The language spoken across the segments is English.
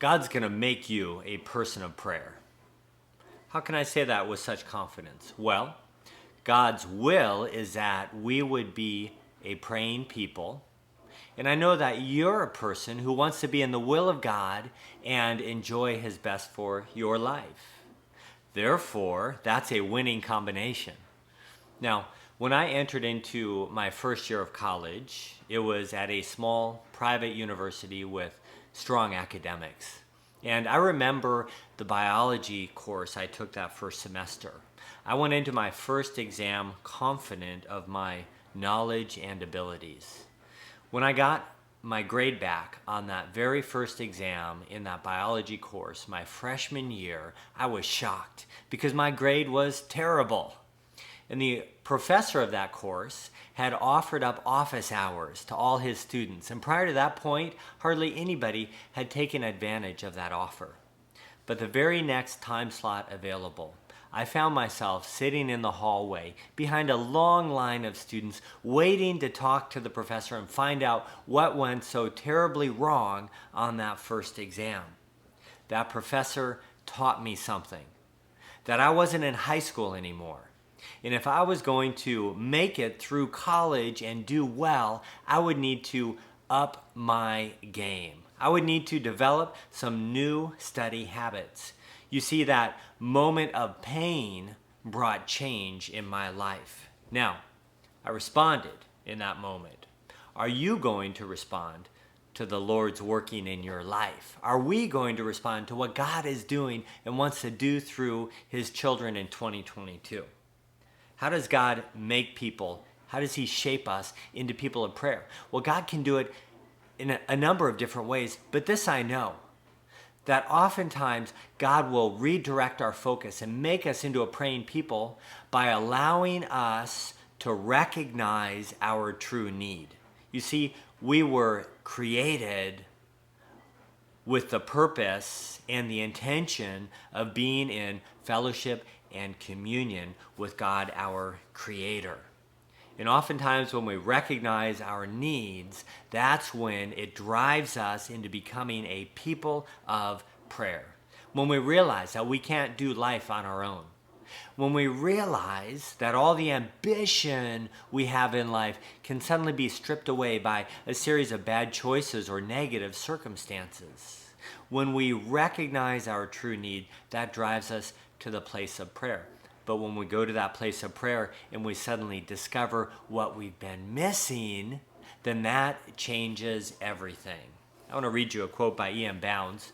God's going to make you a person of prayer. How can I say that with such confidence? Well, God's will is that we would be a praying people. And I know that you're a person who wants to be in the will of God and enjoy his best for your life. Therefore, that's a winning combination. Now, when I entered into my first year of college, it was at a small private university with strong academics. And I remember the biology course I took that first semester. I went into my first exam confident of my knowledge and abilities. When I got my grade back on that very first exam in that biology course, my freshman year, I was shocked because my grade was terrible. And the professor of that course had offered up office hours to all his students. And prior to that point, hardly anybody had taken advantage of that offer. But the very next time slot available, I found myself sitting in the hallway behind a long line of students waiting to talk to the professor and find out what went so terribly wrong on that first exam. That professor taught me something, that I wasn't in high school anymore. And if I was going to make it through college and do well, I would need to up my game. I would need to develop some new study habits. You see, that moment of pain brought change in my life. Now, I responded in that moment. Are you going to respond to the Lord's working in your life? Are we going to respond to what God is doing and wants to do through his children in 2022? How does God make people? How does he shape us into people of prayer? Well, God can do it in a number of different ways, but this I know, that oftentimes God will redirect our focus and make us into a praying people by allowing us to recognize our true need. You see, we were created with the purpose and the intention of being in fellowship and communion with God, our Creator. And oftentimes when we recognize our needs, that's when it drives us into becoming a people of prayer. When we realize that we can't do life on our own. When we realize that all the ambition we have in life can suddenly be stripped away by a series of bad choices or negative circumstances. When we recognize our true need, that drives us to the place of prayer. But when we go to that place of prayer and we suddenly discover what we've been missing, then that changes everything. I want to read you a quote by E.M. Bounds,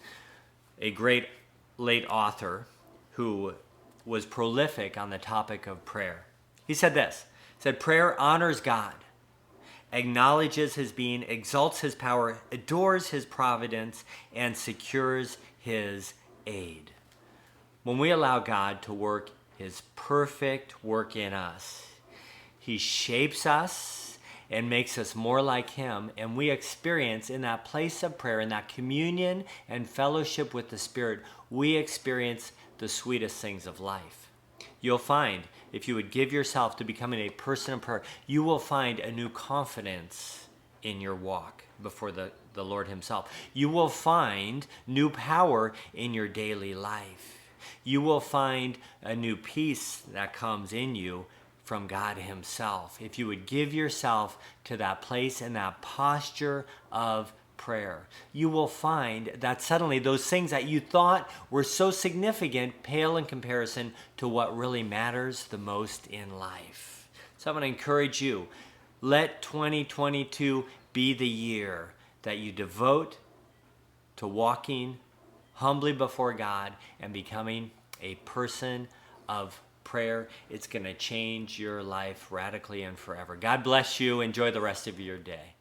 a great late author who was prolific on the topic of prayer. He said this, he said, "Prayer honors God, acknowledges his being, exalts his power, adores his providence, and secures his aid." When we allow God to work his perfect work in us, he shapes us and makes us more like him, and we experience in that place of prayer, in that communion and fellowship with the Spirit, we experience the sweetest things of life. You'll find, if you would give yourself to becoming a person of prayer, you will find a new confidence in your walk before the Lord himself. You will find new power in your daily life. You will find a new peace that comes in you from God himself. If you would give yourself to that place and that posture of prayer, you will find that suddenly those things that you thought were so significant pale in comparison to what really matters the most in life. So I'm going to encourage you, let 2022 be the year that you devote to walking humbly before God and becoming a person of prayer. It's going to change your life radically and forever. God bless you. Enjoy the rest of your day.